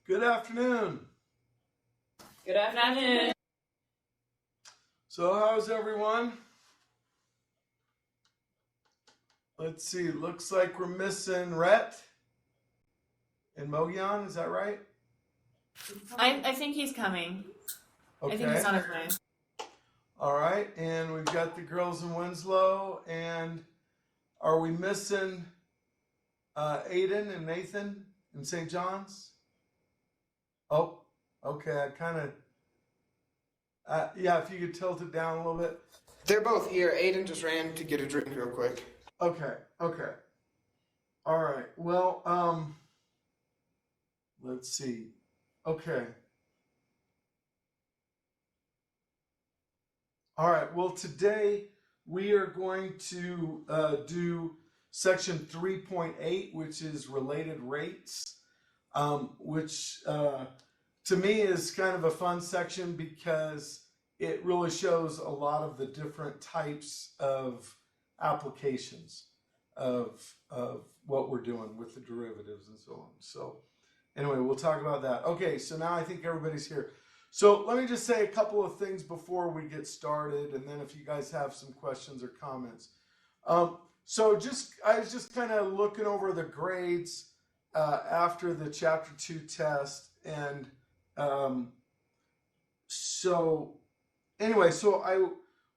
Good afternoon. Good afternoon. So how's everyone? Let's see, looks like we're missing Rhett and Mogyan, is that right? I think he's coming. Okay. I think he's on his way. All right, and we've got the girls in Winslow, and are we missing Aiden and Nathan in St. John's? Oh, okay, I kind of, yeah, if you could tilt it down a little bit. They're both here. Aiden just ran to get a drink real quick. Okay. All right, well, let's see. Okay. All right, well, today we are going to do section 3.8, which is related rates, which to me is kind of a fun section because it really shows a lot of the different types of applications of what we're doing with the derivatives and so on. So anyway, we'll talk about that. Okay, so now I think everybody's here. So let me just say a couple of things before we get started, and then if you guys have some questions or comments. So I was just kind of looking over the grades after the Chapter 2 test, and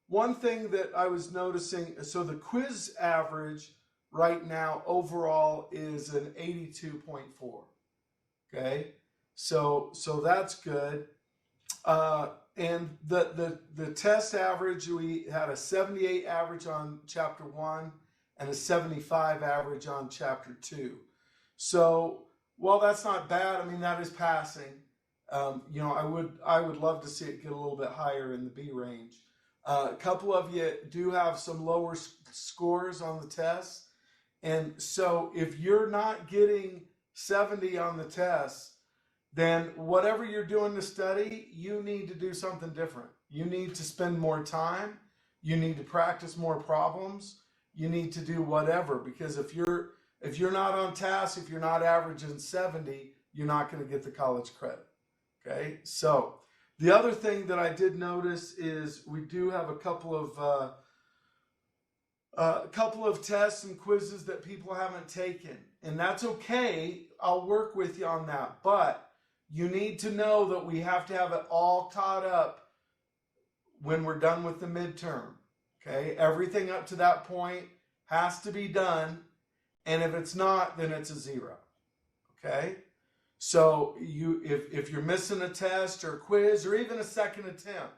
one thing that I was noticing, so the quiz average right now overall is an 82.4. Okay, so that's good. And the test average, we had a 78 average on Chapter 1 and a 75 average on Chapter 2. So while that's not bad, I mean, that is passing. I would love to see it get a little bit higher in the B range. A couple of you do have some lower scores on the test. And so if you're not getting 70 on the test, then whatever you're doing to study, you need to do something different. You need to spend more time. You need to practice more problems. You need to do whatever, because if you're not on task, if you're not averaging 70, you're not going to get the college credit. Okay, so the other thing that I did notice is we do have a couple of tests and quizzes that people haven't taken, and that's okay. I'll work with you on that, but you need to know that we have to have it all caught up when we're done with the midterm. Okay, everything up to that point has to be done, and if it's not, then it's a 0. Okay, so if you're missing a test or a quiz or even a second attempt,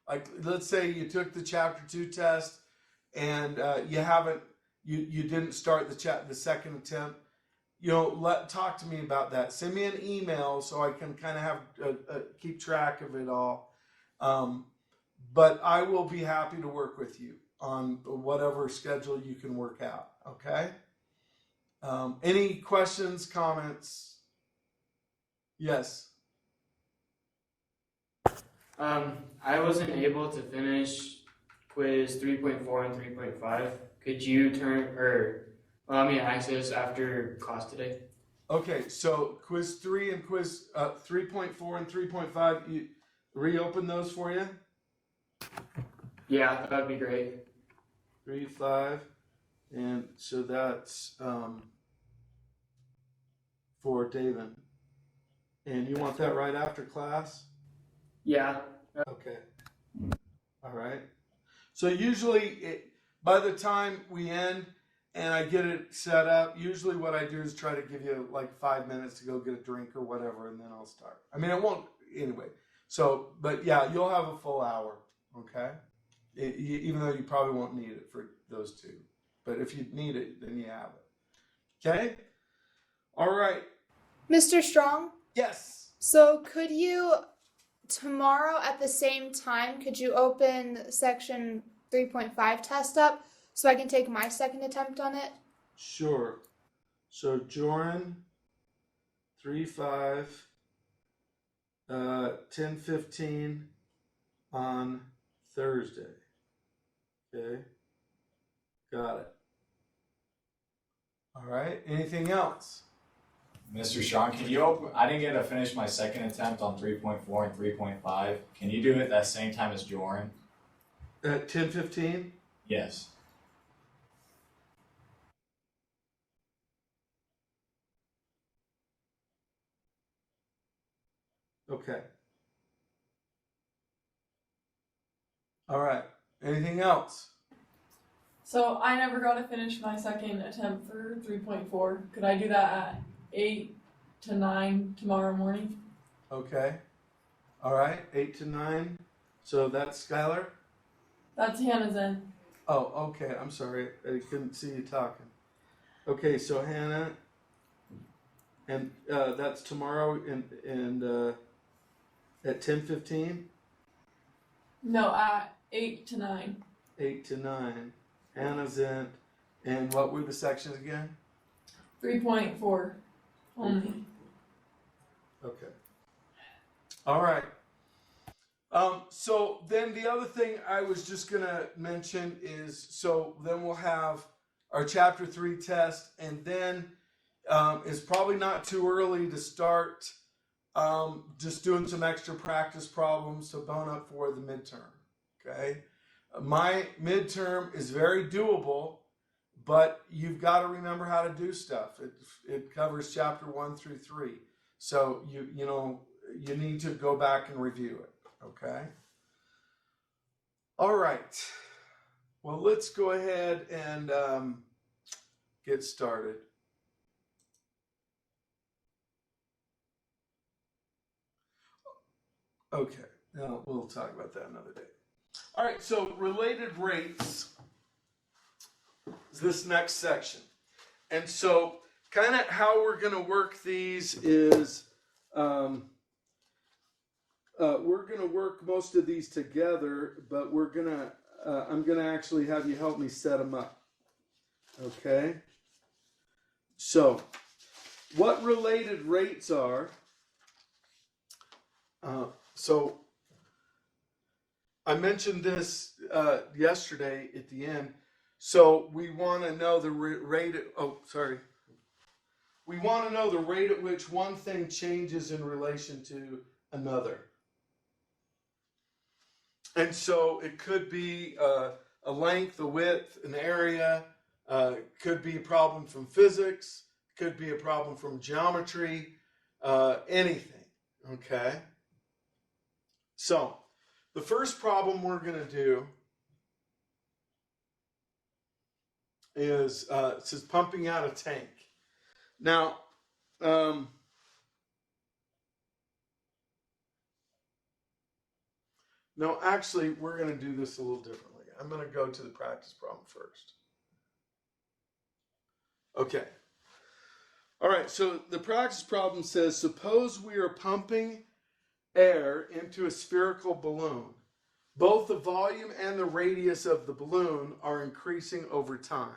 like let's say you took the Chapter 2 test and you didn't start the second attempt, talk to me about that. Send me an email so I can kind of have keep track of it all. But I will be happy to work with you on whatever schedule you can work out. Okay. Any questions, comments? Yes. I wasn't able to finish quiz 3.4 and 3.5. Could you allow me access after class today? Okay, so quiz 3 and quiz 3.4 and 3.5, you reopen those for you? Yeah, that'd be great. 3, 5, and so that's for David. And you want that right after class? Yeah. Okay. All right. So usually by the time we end and I get it set up, usually what I do is try to give you like 5 minutes to go get a drink or whatever, and then I'll start. I mean, it won't anyway. So, but yeah, you'll have a full hour. Okay. Even though you probably won't need it for those two. But if you need it, then you have it. Okay? All right. Mr. Strong? Yes. So could you, tomorrow at the same time, could you open section 3.5 test up so I can take my second attempt on it? Sure. So Joran, 3-5, 10:15 on Thursday. Okay. Got it. All right. Anything else? Mr. Sean, can you open? I didn't get to finish my second attempt on 3.4 and 3.5. Can you do it at the same time as Joran? At 10:15? Yes. Okay. All right. Anything else? So I never got to finish my second attempt for 3.4. Could I do that at 8 to 9 tomorrow morning? Okay. All right. 8 to 9. So that's Skylar? That's Hannah's end. Oh, okay. I'm sorry. I couldn't see you talking. Okay, so Hannah, and that's tomorrow and at 10:15, No, at 8 to 9. 8 to 9. Hannah's in, and what were the sections again? 3.4 only. Okay. All right. So then the other thing I was just gonna mention is, so then we'll have our chapter 3 test, and then it's probably not too early to start just doing some extra practice problems to bone up for the midterm. Okay. My midterm is very doable, but you've got to remember how to do stuff. It covers chapter 1 through 3. So you need to go back and review it. Okay. All right. Well, let's go ahead and get started. Okay. Now we'll talk about that another day. All right. So related rates is this next section. And so kind of how we're going to work these is we're going to work most of these together, but I'm going to actually have you help me set them up. Okay? So, what related rates are, so I mentioned this yesterday at the end. So we want to know the rate we want to know the rate at which one thing changes in relation to another. And so it could be a length, a width, an area, could be a problem from physics, could be a problem from geometry, anything, okay? So the first problem we're going to do is, it says pumping out a tank. Now, no, actually, we're going to do this a little differently. I'm going to go to the practice problem first. Okay. All right, so the practice problem says, suppose we are pumping air into a spherical balloon. Both the volume and the radius of the balloon are increasing over time.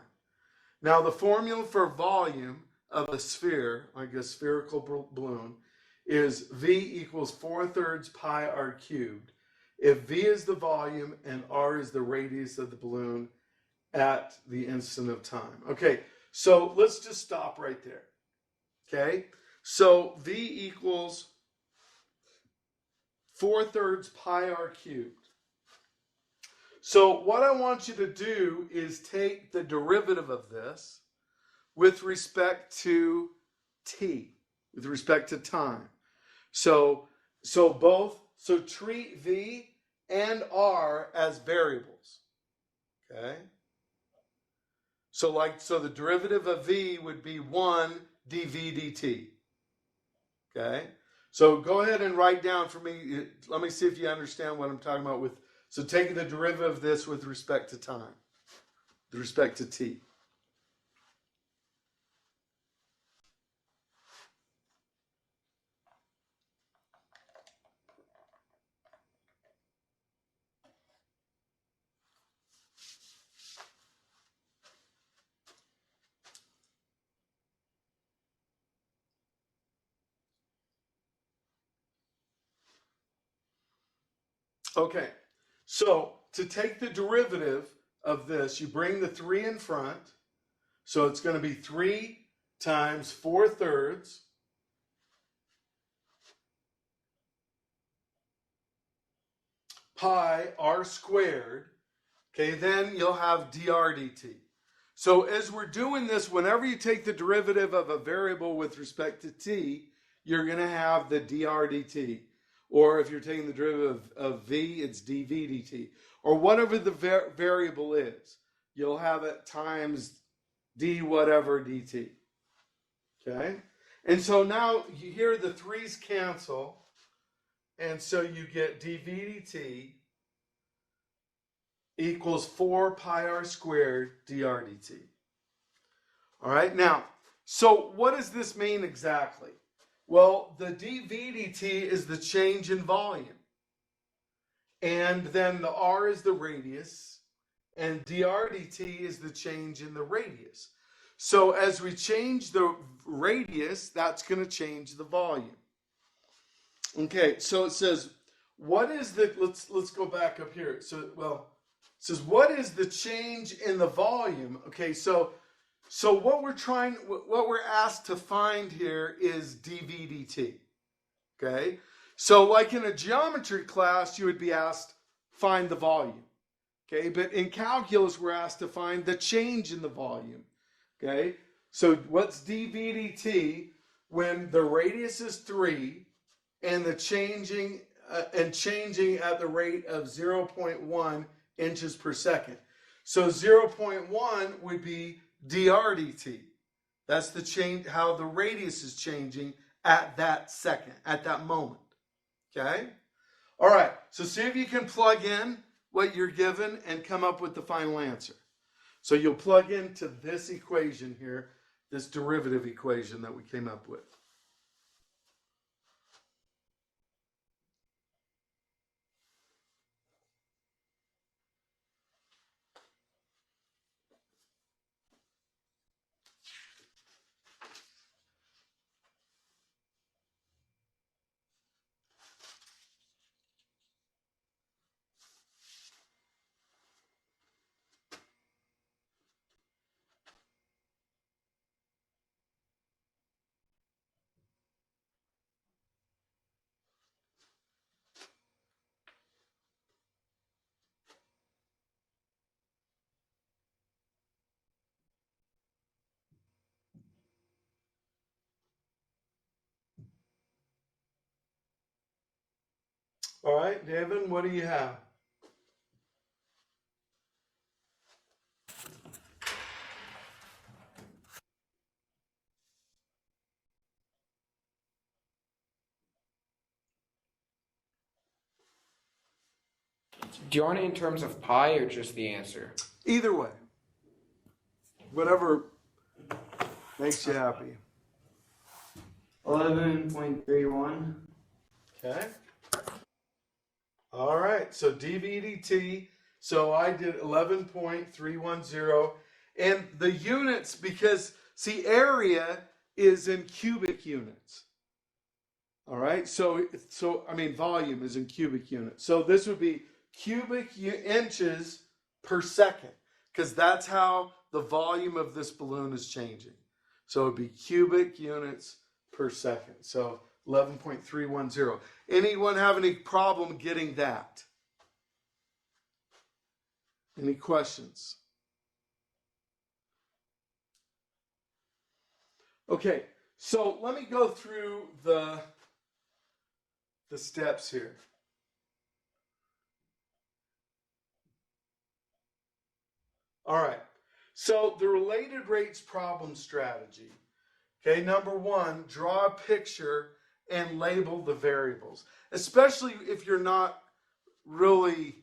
Now, the formula for volume of a sphere, like a spherical balloon, is V equals 4/3 pi r cubed. If V is the volume and R is the radius of the balloon at the instant of time. Okay, so let's just stop right there. Okay, so V equals 4/3 pi r cubed. So what I want you to do is take the derivative of this with respect to t, with respect to time. So treat V and R as variables. Okay? So the derivative of V would be 1 dV dt. Okay? So go ahead and write down for me. Let me see if you understand what I'm talking about so taking the derivative of this with respect to time, with respect to t. Okay, so to take the derivative of this, you bring the 3 in front. So it's going to be 3 times 4/3 pi r squared, okay, then you'll have dr dt. So as we're doing this, whenever you take the derivative of a variable with respect to t, you're going to have the dr dt. Or if you're taking the derivative of v, it's dv dt. Or whatever the variable is, you'll have it times d whatever dt. Okay? And so now you hear the 3's cancel, and so you get dv dt equals 4 pi r squared dr dt. All right, now, so what does this mean exactly? Well, the dv dt is the change in volume. And then the r is the radius, and dr dt is the change in the radius. So as we change the radius, that's going to change the volume. Okay, so it says, what is the, let's go back up here. So, well, it says, what is the change in the volume? Okay, so what we're asked to find here is dv dt. Okay, so like in a geometry class, you would be asked, find the volume. Okay, but in calculus, we're asked to find the change in the volume. Okay, so what's dv dt when the radius is 3 and the changing at the rate of 0.1 inches per second? So 0.1 would be dr dt. That's the change, how the radius is changing at that second, at that moment. Okay? All right, so see if you can plug in what you're given and come up with the final answer. So you'll plug into this equation here, this derivative equation that we came up with. All right, David, what do you have? Do you want it in terms of pi or just the answer? Either way. Whatever makes you happy. 11.31. Okay. All right, so dv dt, so I did 11.310, and the units, because, see, area is in cubic units. All right, so I mean, volume is in cubic units. So this would be cubic inches per second, because that's how the volume of this balloon is changing. So it would be cubic units per second. So 11.310. Anyone have any problem getting that? Any questions? Okay, so let me go through the steps here. All right, so the related rates problem strategy. Okay, number one, draw a picture and label the variables, especially if you're not really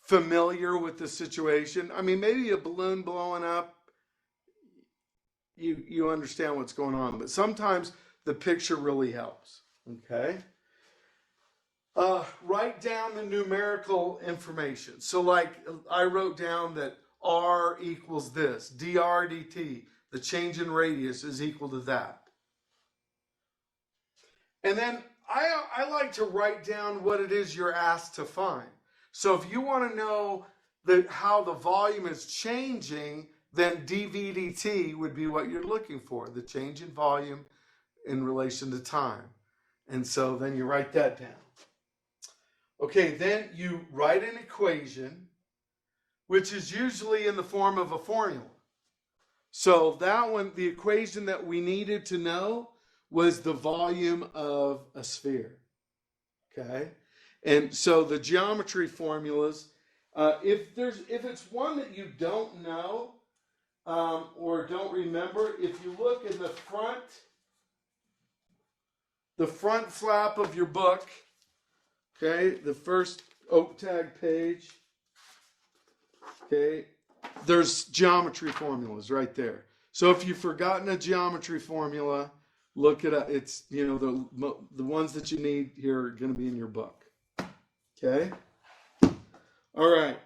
familiar with the situation. I mean, maybe a balloon blowing up, you understand what's going on, but sometimes the picture really helps. Okay, write down the numerical information. So like I wrote down that r equals this, dr dt, the change in radius is equal to that. And then I like to write down what it is you're asked to find. So if you want to know how the volume is changing, then dv dt would be what you're looking for, the change in volume in relation to time. And so then you write that down. Okay, then you write an equation, which is usually in the form of a formula. So that one, the equation that we needed to know was the volume of a sphere. Okay, and so the geometry formulas, if it's one that you don't know or don't remember, if you look in the front flap of your book, okay, the first oak tag page, okay, there's geometry formulas right there. So if you've forgotten a geometry formula, look it up. It's, you know, the ones that you need here are going to be in your book. Okay. All right.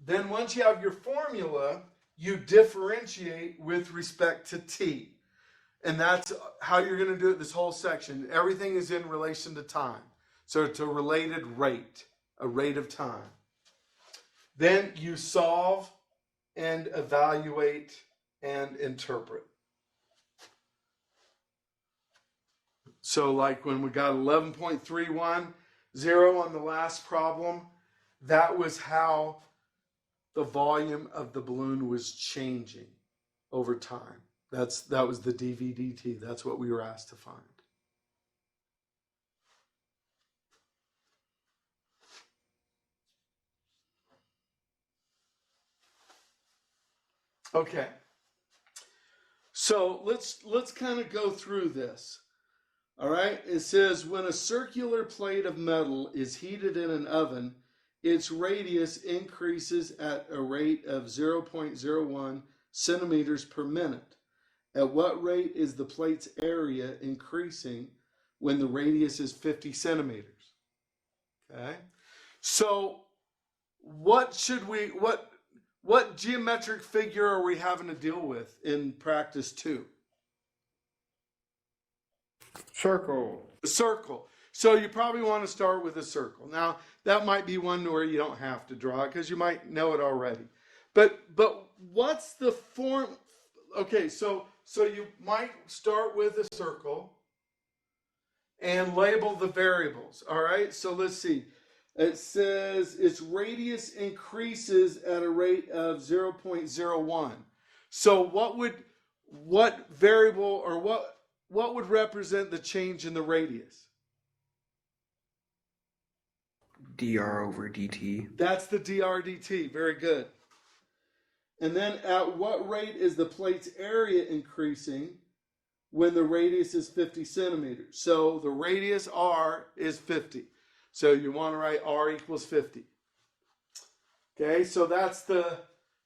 Then once you have your formula, you differentiate with respect to t. And that's how you're going to do it this whole section. Everything is in relation to time. So it's a related rate, a rate of time. Then you solve and evaluate and interpret. So like when we got 11.310 on the last problem, that was how the volume of the balloon was changing over time. That was the dVdt. That's what we were asked to find. Okay. So let's kind of go through this. All right. It says when a circular plate of metal is heated in an oven, its radius increases at a rate of 0.01 centimeters per minute. At what rate is the plate's area increasing when the radius is 50 centimeters? Okay. So what geometric figure are we having to deal with in practice 2? Circle. A circle. So you probably want to start with a circle. Now, that might be one where you don't have to draw it because you might know it already. But what's the form? Okay, so you might start with a circle and label the variables. All right, so let's see. It says its radius increases at a rate of 0.01. So what variable or what would represent the change in the radius? dr over dt. That's the dr dt. Very good. And then at what rate is the plate's area increasing when the radius is 50 centimeters? So the radius r is 50. So you want to write r equals 50. Okay, so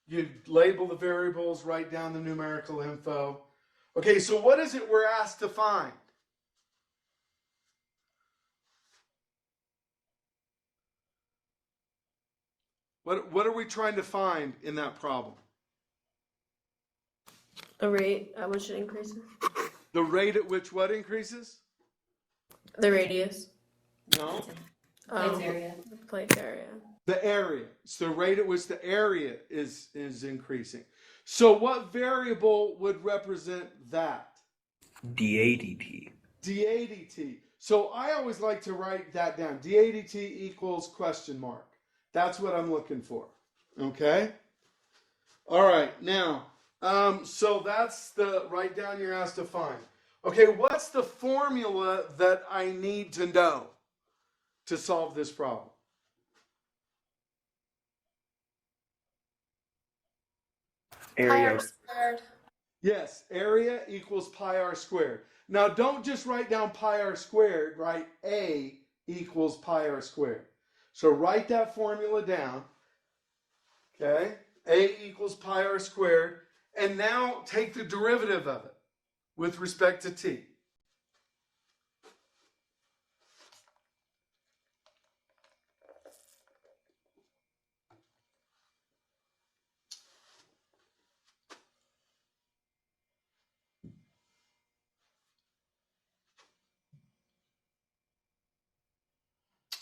you label the variables, write down the numerical info. Okay, so what is it we're asked to find? What are we trying to find in that problem? A rate at which it increases? The rate at which what increases? The radius. No. Plate's area. Plate's area. The area. It's the rate at which the area is increasing. So what variable would represent that? dA dt. dA dt. So I always like to write that down. dA dt equals question mark. That's what I'm looking for. Okay? All right. Now, so that's the write down you're asked to find. Okay, what's the formula that I need to know to solve this problem? Pi Area. r squared. Yes, area equals pi r squared. Now, don't just write down pi r squared, write A equals pi r squared. So write that formula down, okay? A equals pi r squared, and now take the derivative of it with respect to t.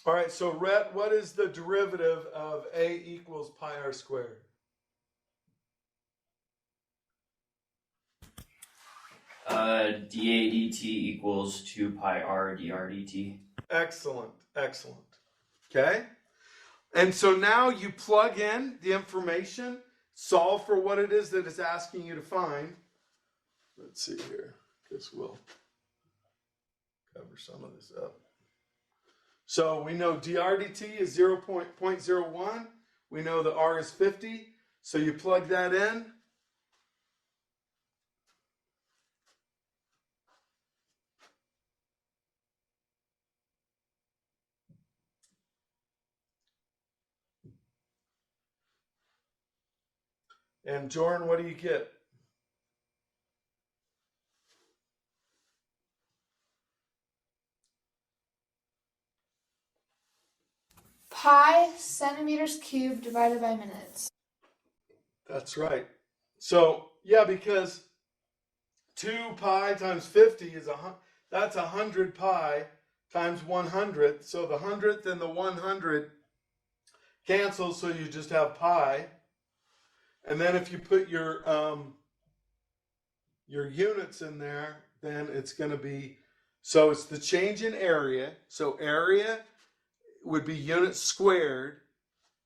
All right, so Rhett, what is the derivative of A equals pi r squared? dA dt equals 2 pi r dr dt. Excellent. Okay? And so now you plug in the information, solve for what it is that it's asking you to find. Let's see here. Guess we'll cover some of this up. So we know drdt is 0.01. We know the r is 50. So you plug that in. And Jordan, what do you get? Pi centimeters cubed divided by minutes. That's right. So yeah, because 2 pi times 50 is that's 100 pi times 100. So the 100th and the 100 cancel, so you just have pi. And then if you put your units in there, then it's going to be, so it's the change in area. So area would be units squared,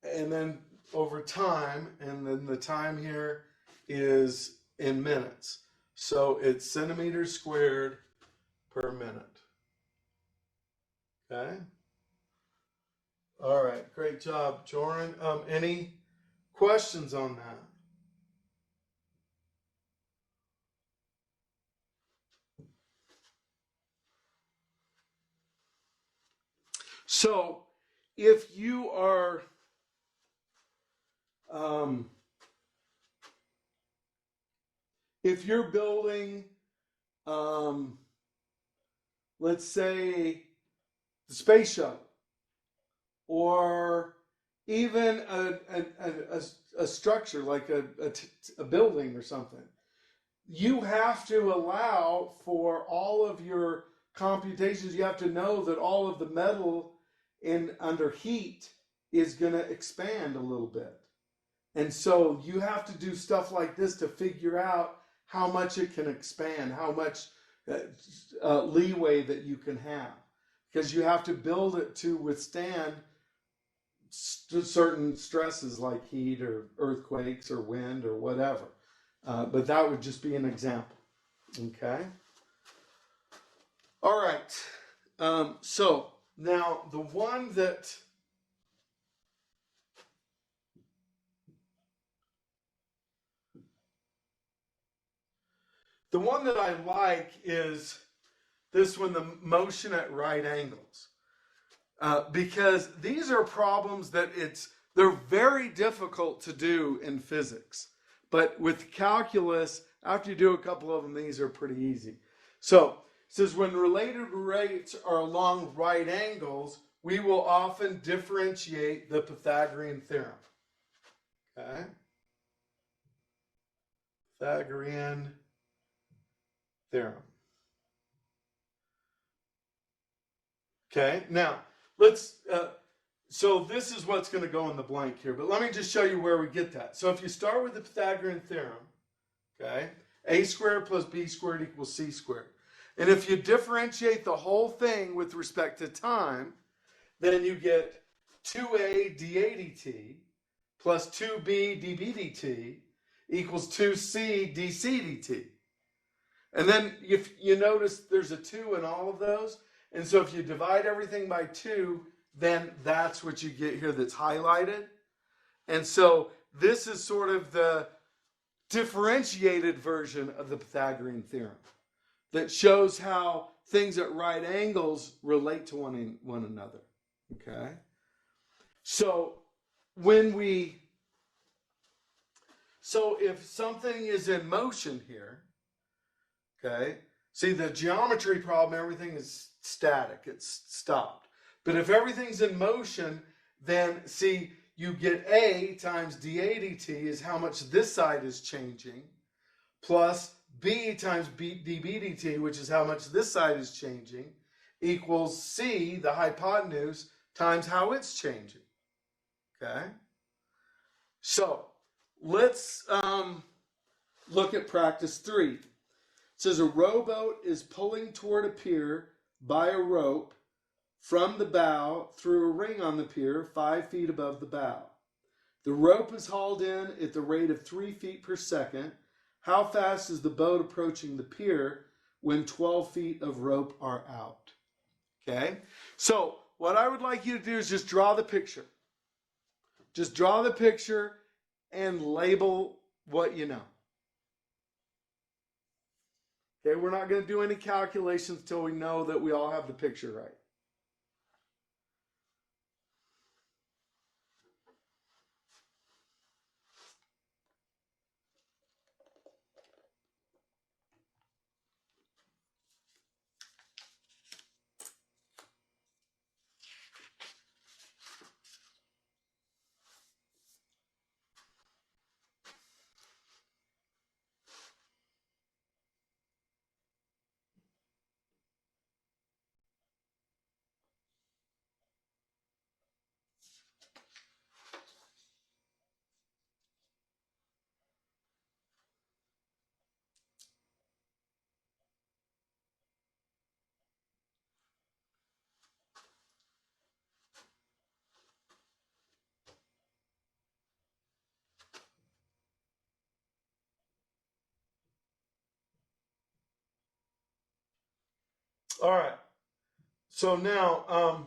and then over time, and then the time here is in minutes. So it's centimeters squared per minute. Okay? All right, great job, Joran. Any questions on that? So if you are if you're building let's say the space shuttle, or even a structure like a building or something, you have to allow for all of your computations. You have to know that all of the metal under heat is going to expand a little bit. And so you have to do stuff like this to figure out how much it can expand, how much leeway that you can have. Because you have to build it to withstand certain stresses like heat or earthquakes or wind or whatever. But that would just be an example. Okay? All right. So now the one that I like is this one, the motion at right angles. Because these are problems that they're very difficult to do in physics. But with calculus, after you do a couple of them, these are pretty easy. So it says when related rates are along right angles, we will often differentiate the Pythagorean theorem. Okay? Pythagorean theorem. Okay, now let's, so this is what's going to go in the blank here, but let me just show you where we get that. So if you start with the Pythagorean theorem, okay, a squared plus b squared equals c squared. And if you differentiate the whole thing with respect to time, then you get 2a dA dt plus 2b dB dt equals 2c dC dt. And then if you notice there's a 2 in all of those, and so if you divide everything by 2, then that's what you get here that's highlighted. And so this is sort of the differentiated version of the Pythagorean theorem that shows how things at right angles relate to one another. Okay? So if something is in motion here, okay, see the geometry problem, everything is static, it's stopped. But if everything's in motion, then see, you get A times dA dt is how much this side is changing, plus B times dB dt, which is how much this side is changing, equals C, the hypotenuse, times how it's changing. Okay? So, let's look at practice 3. It says a rowboat is pulling toward a pier by a rope from the bow through a ring on the pier 5 feet above the bow. The rope is hauled in at the rate of 3 feet per second. How fast is the boat approaching the pier when 12 feet of rope are out? Okay, so what I would like you to do is just draw the picture. Just draw the picture and label what you know. Okay, we're not going to do any calculations until we know that we all have the picture right. All right. So now,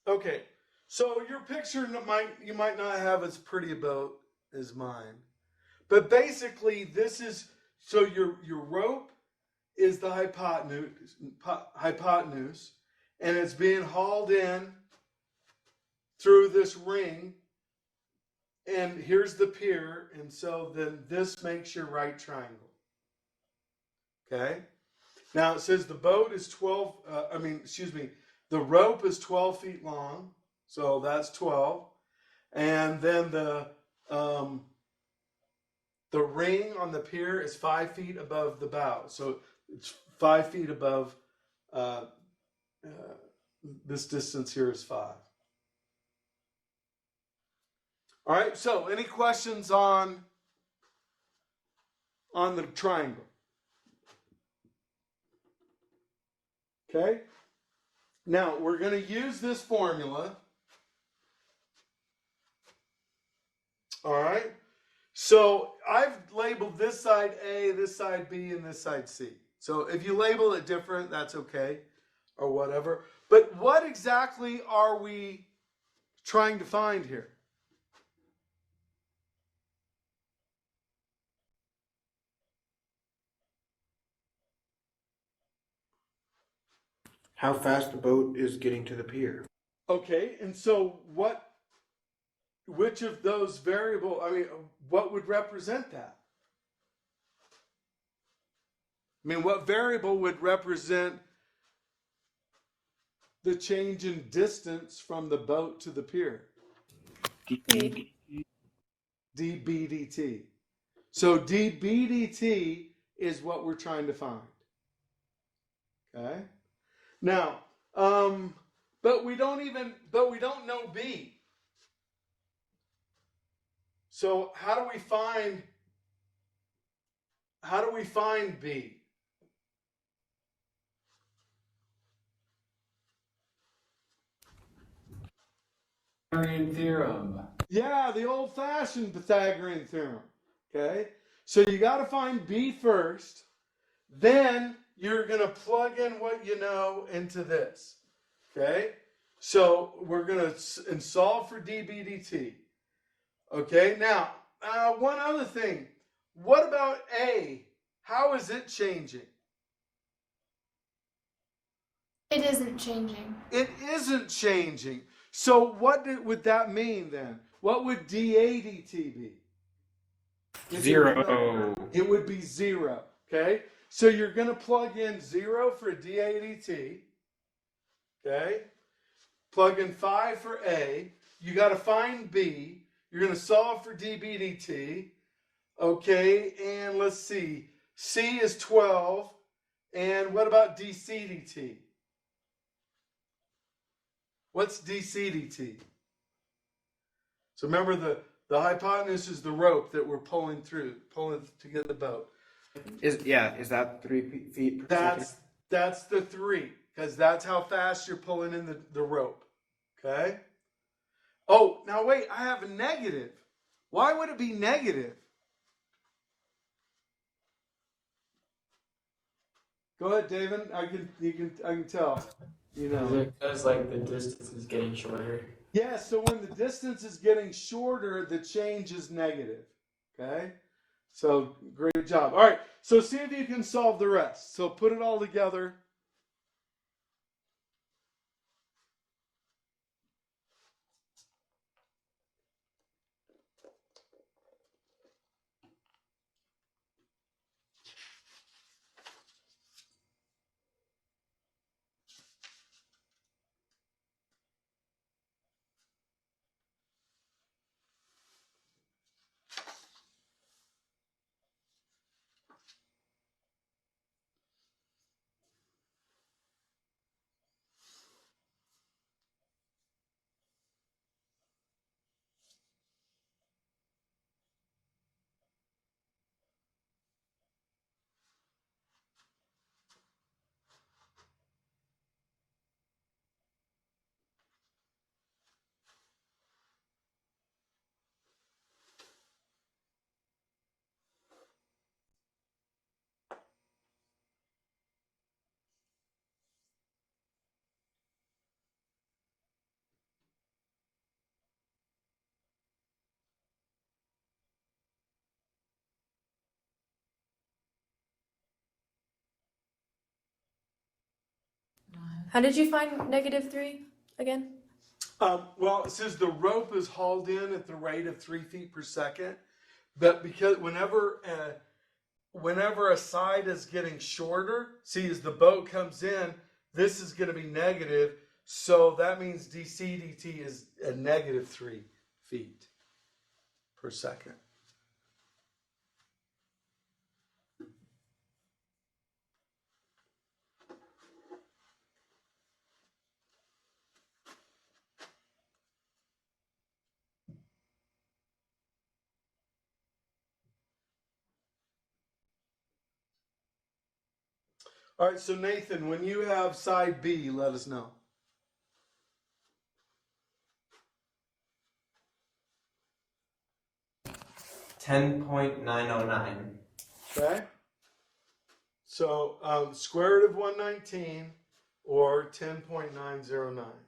okay. So your picture you might not have as pretty a boat as mine, but basically this is so your rope is the hypotenuse, and it's being hauled in through this ring. And here's the pier, and so then this makes your right triangle. Okay? Now it says the boat is the rope is 12 feet long, so that's 12. And then the ring on the pier is 5 feet above the bow, so it's 5 feet above this distance here is 5. All right, so any questions on the triangle? Okay, now we're going to use this formula. All right, so I've labeled this side A, this side B, and this side C. So if you label it different, that's okay, or whatever. But what exactly are we trying to find here? How fast the boat is getting to the pier. Okay, and so which of those what would represent that? I mean, what variable would represent the change in distance from the boat to the pier? B. dBdt. So dBdt is what we're trying to find. Okay? Now, but we don't know B. So how do we find B? Pythagorean theorem. Yeah, the old-fashioned Pythagorean theorem. Okay? So you got to find B first. Then you're going to plug in what you know into this. Okay? So we're going to solve for dBdt. Okay? Now, one other thing. What about A? How is it changing? It isn't changing. It isn't changing. So what would that mean then? What would dAdt be? 0. It would be 0. Okay? So you're going to plug in 0 for dAdt. Okay? Plug in 5 for A. You got to find B. You're going to solve for dBdt. Okay, and let's see. C is 12. And what about dCdt? What's dCdt? So remember the hypotenuse is the rope that we're pulling to get the boat. Is that 3 feet per second? That's the 3, because that's how fast you're pulling in the rope. Okay? Oh, now wait, I have a negative. Why would it be negative? Go ahead, David. I can tell. You know. Because like the distance is getting shorter. Yeah, so when the distance is getting shorter, the change is negative. Okay? So great job. All right, so see if you can solve the rest. So put it all together. How did you find -3 again? Well, it says the rope is hauled in at the rate of 3 feet per second, but because whenever a side is getting shorter, see as the boat comes in, this is going to be negative, so that means DC dt is a -3 feet per second. All right, so Nathan, when you have side B, let us know. 10.909. Okay? So square root of 119 or 10.909.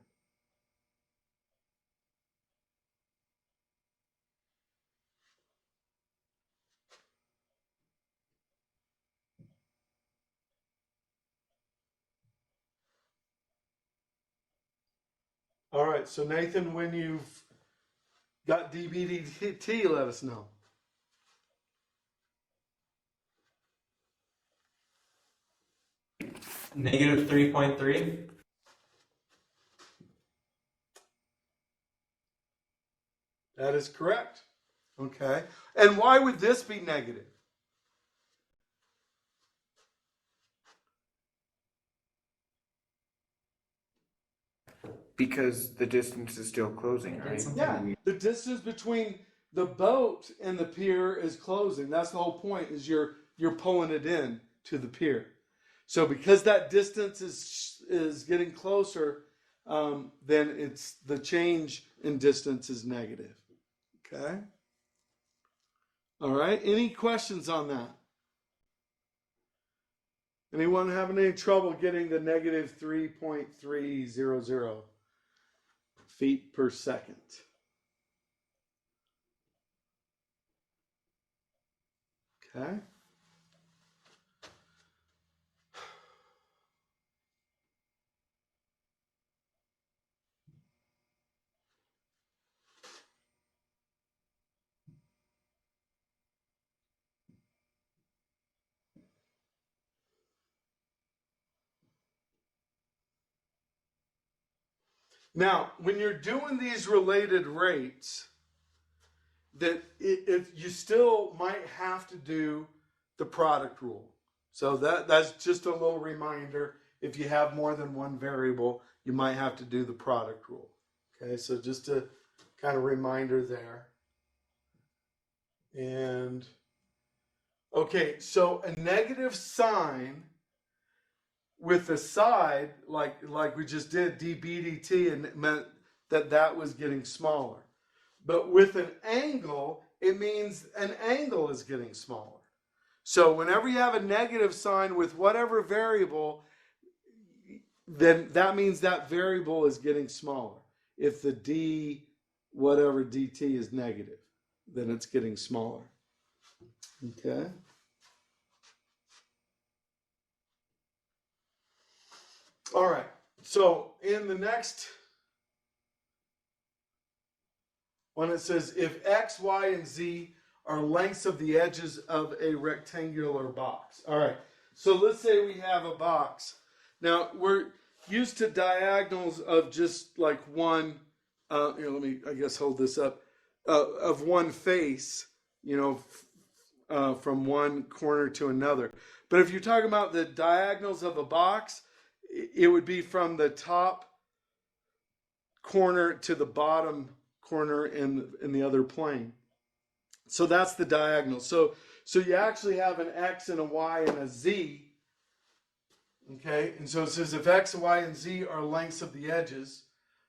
All right, so Nathan, when you've got dBdt, let us know. -3.3. That is correct. Okay. And why would this be negative? Because the distance is still closing, right? Yeah. The distance between the boat and the pier is closing. That's the whole point, is you're pulling it in to the pier. So because that distance is getting closer, then it's the change in distance is negative. Okay. All right. Any questions on that? Anyone having any trouble getting the -3.300 feet per second? Okay. Now, when you're doing these related rates, that you still might have to do the product rule. So that's just a little reminder. If you have more than one variable, you might have to do the product rule. Okay, so just a kind of reminder there. And Okay, so a negative sign with a side, like we just did, dB/dt, and it meant that was getting smaller. But with an angle, it means an angle is getting smaller. So whenever you have a negative sign with whatever variable, then that means that variable is getting smaller. If the d whatever dt is negative, then it's getting smaller. Okay. All right. So in the next one, it says if x, y, and z are lengths of the edges of a rectangular box. All right. So let's say we have a box. Now we're used to diagonals of just like one. Here, let me, I guess, hold this up. Of one face, from one corner to another. But if you're talking about the diagonals of a box, it would be from the top corner to the bottom corner in the other plane. So that's the diagonal. So you actually have an x and a y and a z. Okay, and so it says if x, y, and z are lengths of the edges,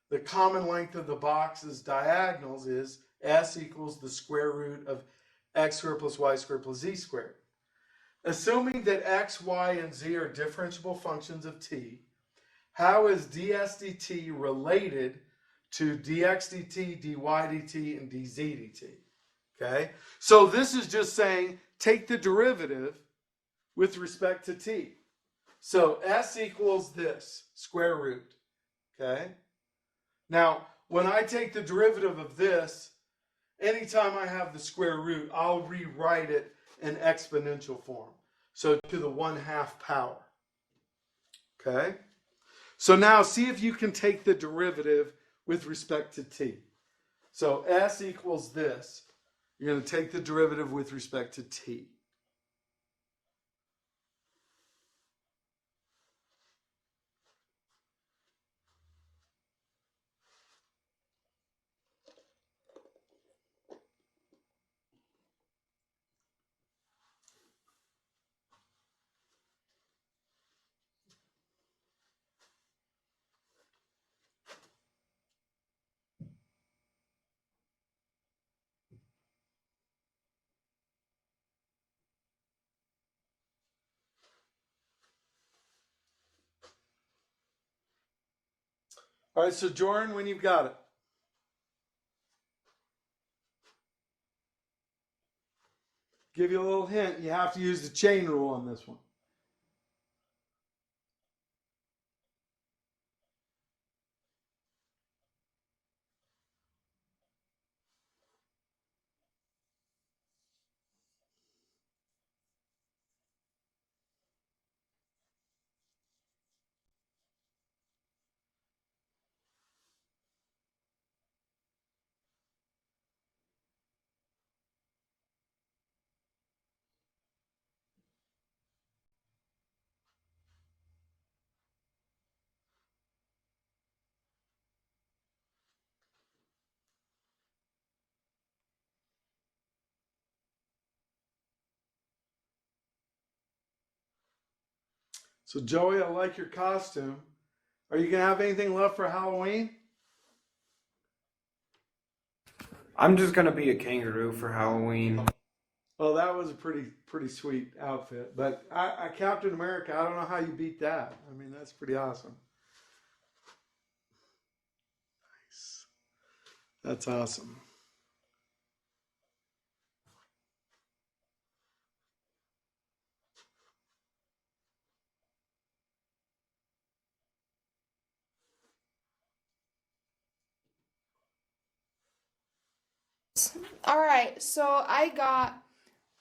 the common length of the box's diagonals is s equals the square root of x squared plus y squared plus z squared. Assuming that x, y, and z are differentiable functions of t, how is ds dt related to dx dt, dy dt, and dz dt? Okay, so this is just saying take the derivative with respect to t. So s equals this, square root. Okay, now when I take the derivative of this, anytime I have the square root, I'll rewrite it in exponential form. So to the 1/2 power. Okay? So now see if you can take the derivative with respect to t. So s equals this. You're going to take the derivative with respect to t. All right, so Jordan, when you've got it. Give you a little hint. You have to use the chain rule on this one. So Joey, I like your costume. Are you going to have anything left for Halloween? I'm just gonna be a kangaroo for Halloween. Well, that was a pretty sweet outfit. But I Captain America, I don't know how you beat that. I mean, that's pretty awesome. Nice. That's awesome. All right, so I got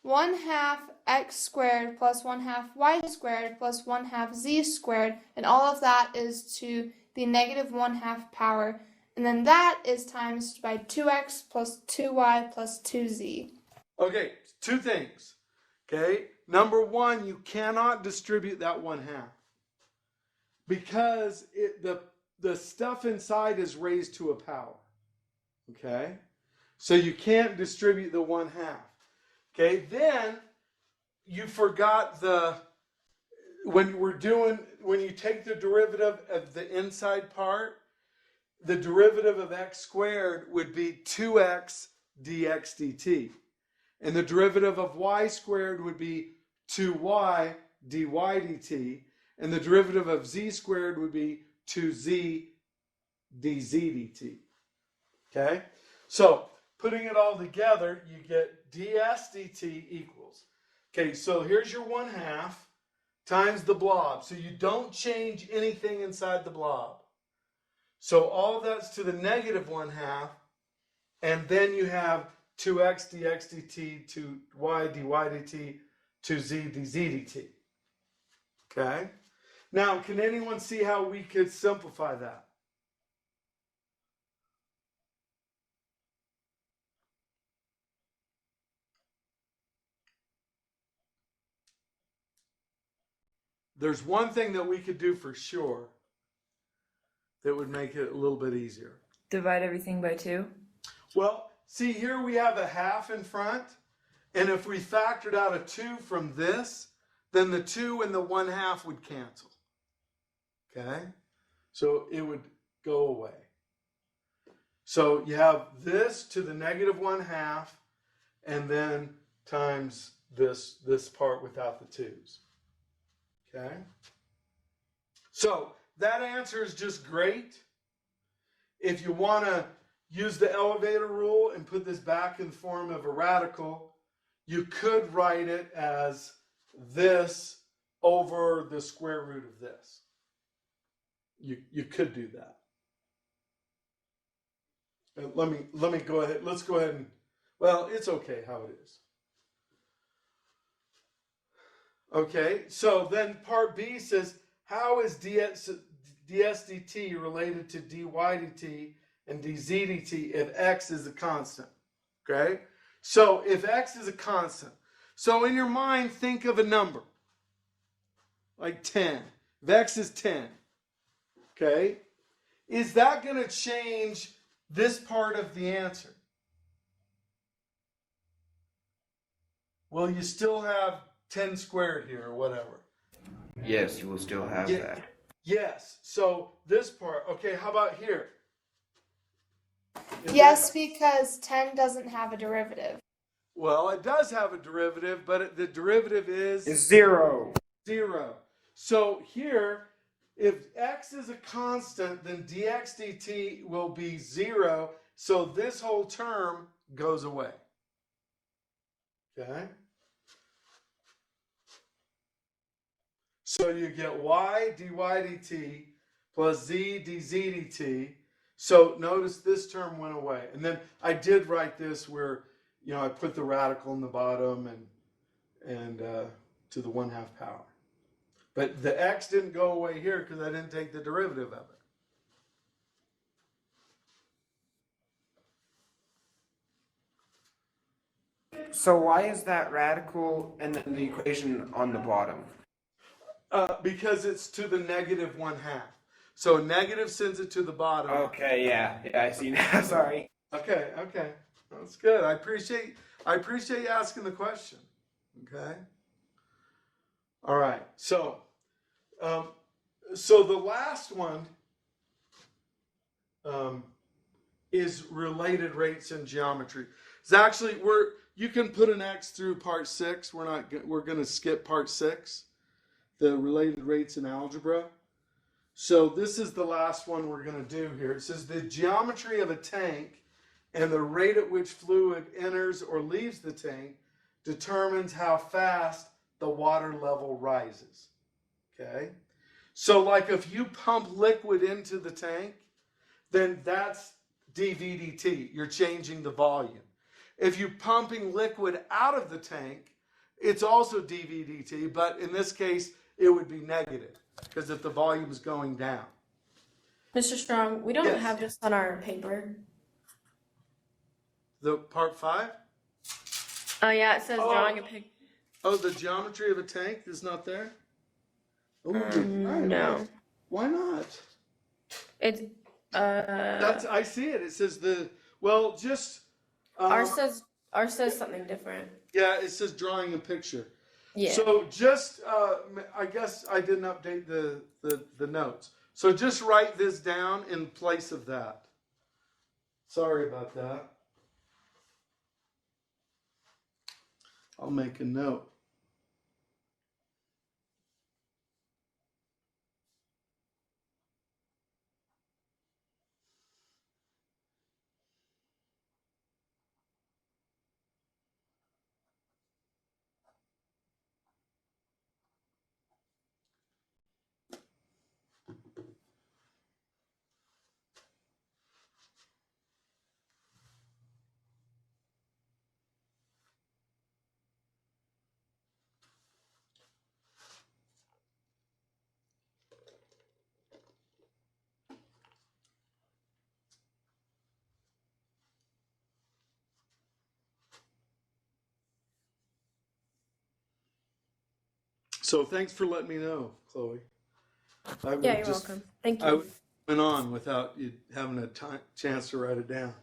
1/2 x squared plus 1/2 y squared plus 1/2 z squared, and all of that is to the negative 1/2 power, and then that is times by 2x plus 2y plus 2z. Okay, two things. Okay, number one, you cannot distribute that 1/2 because the stuff inside is raised to a power. Okay, so you can't distribute the 1/2. Okay, then you forgot when you take the derivative of the inside part, the derivative of x squared would be 2x dx dt. And the derivative of y squared would be 2y dy dt. And the derivative of z squared would be 2z dz dt. Okay? So, putting it all together, you get ds dt equals. Okay, so here's your 1/2 times the blob. So you don't change anything inside the blob. So all of that's to the negative 1/2. And then you have 2x dx dt, 2y dy dt, 2z dz dt. Okay? Now, can anyone see how we could simplify that? There's one thing that we could do for sure that would make it a little bit easier. Divide everything by 2. Well, see here we have a 1/2 in front, and if we factored out a 2 from this, then the 2 and the 1/2 would cancel. Okay? So it would go away. So you have this to the negative 1/2, and then times this part without the 2's. Okay? So that answer is just great. If you want to use the elevator rule and put this back in the form of a radical, you could write it as this over the square root of this. You could do that. Let me go ahead. Let's go ahead and, well, it's okay how it is. Okay, so then part B says, how is ds dt related to dy dt and dz dt if x is a constant? Okay, so if x is a constant, so in your mind, think of a number, like 10. If x is 10, okay, is that going to change this part of the answer? Well, you still have 10 squared here or whatever. Yes, you will still have that. Yes. So this part, okay, how about here? Yes, because 10 doesn't have a derivative. Well, it does have a derivative, but the derivative is It's 0. 0. So here, if x is a constant, then dx dt will be 0. So this whole term goes away. Okay? So you get y dy dt plus z dz dt. So notice this term went away. And then I did write this where, I put the radical in the bottom and to the 1/2 power. But the x didn't go away here because I didn't take the derivative of it. So why is that radical and then the equation on the bottom? Because it's to the negative 1/2. So negative sends it to the bottom. Okay, yeah, I see now. Sorry. Okay. That's good. I appreciate you asking the question. Okay. All right. So the last one is related rates in geometry. It's actually you can put an X through part 6. We're going to skip part 6, the related rates in algebra. So this is the last one we're going to do here. It says the geometry of a tank and the rate at which fluid enters or leaves the tank determines how fast the water level rises. Okay? So like if you pump liquid into the tank, then that's dVdt. You're changing the volume. If you're pumping liquid out of the tank, it's also dVdt, but in this case, it would be negative because if the volume is going down. Mr. Strong, we don't Yes. have this on our paper. The part 5? Oh yeah, it says drawing a pic. Oh, the geometry of a tank is not there? Ooh, all right, No. Why not? It's I see it. It says ours says something different. yeah, it says drawing a picture. Yeah. So just, I guess I didn't update the notes. So just write this down in place of that. Sorry about that. I'll make a note. So thanks for letting me know, Chloe. I would Yeah, you're just- welcome. Thank I you. went on without you having a chance to write it down.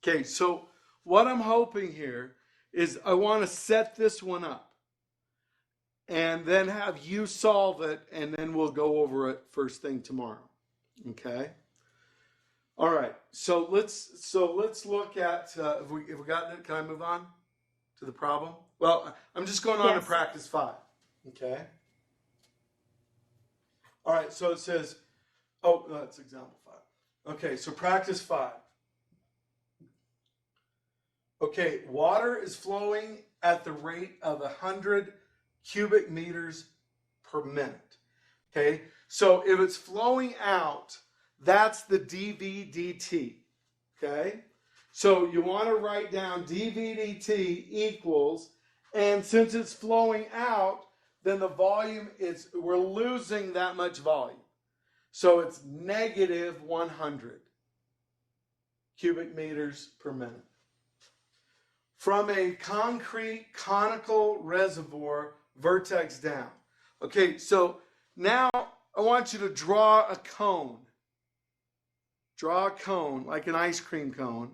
Okay, so what I'm hoping here is I want to set this one up and then have you solve it, and then we'll go over it first thing tomorrow. Okay. All right. So let's look at if we got it. Can I move on to the problem? Well, I'm just going on to Yes. practice 5. Okay. All right. So it says, oh, no, that's example 5. Okay. So practice 5. Okay, water is flowing at the rate of 100 cubic meters per minute. Okay, so if it's flowing out, that's the dV dt. Okay, so you want to write down dV dt equals, and since it's flowing out, then the volume is, we're losing that much volume. So it's negative 100 cubic meters per minute. From a concrete conical reservoir, vertex down. Okay, so now I want you to draw a cone. Draw a cone, like an ice cream cone,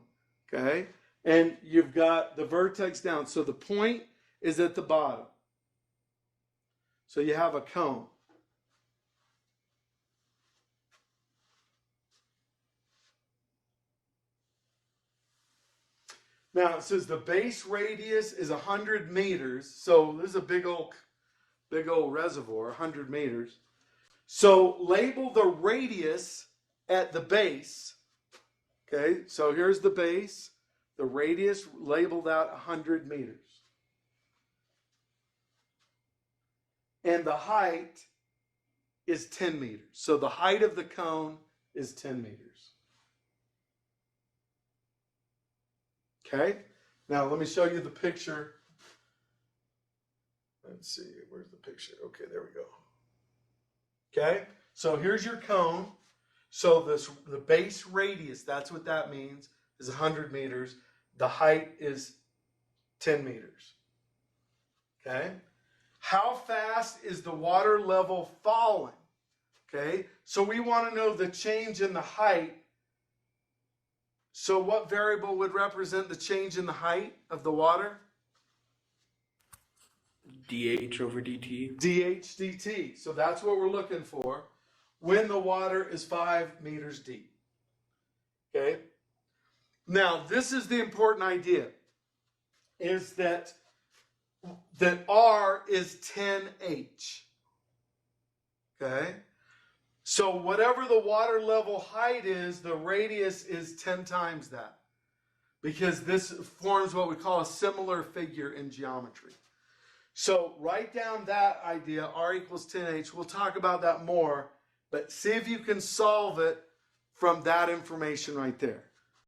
okay? And you've got the vertex down. So the point is at the bottom. So you have a cone. Now it says the base radius is 100 meters. So this is a big old reservoir, 100 meters. So label the radius at the base. Okay, so here's the base. The radius labeled out 100 meters. And the height is 10 meters. So the height of the cone is 10 meters. Okay, now let me show you the picture. Let's see, where's the picture? Okay, there we go. Okay, so here's your cone. So the base radius, that's what that means, is 100 meters. The height is 10 meters. Okay, how fast is the water level falling? Okay, so we want to know the change in the height. So what variable would represent the change in the height of the water? dH over dt. dH dt. So that's what we're looking for when the water is 5 meters deep. Okay? Now, this is the important idea, is that R is 10H. Okay? So whatever the water level height is, the radius is 10 times that. Because this forms what we call a similar figure in geometry. So write down that idea, R equals 10H. We'll talk about that more, but see if you can solve it from that information right there.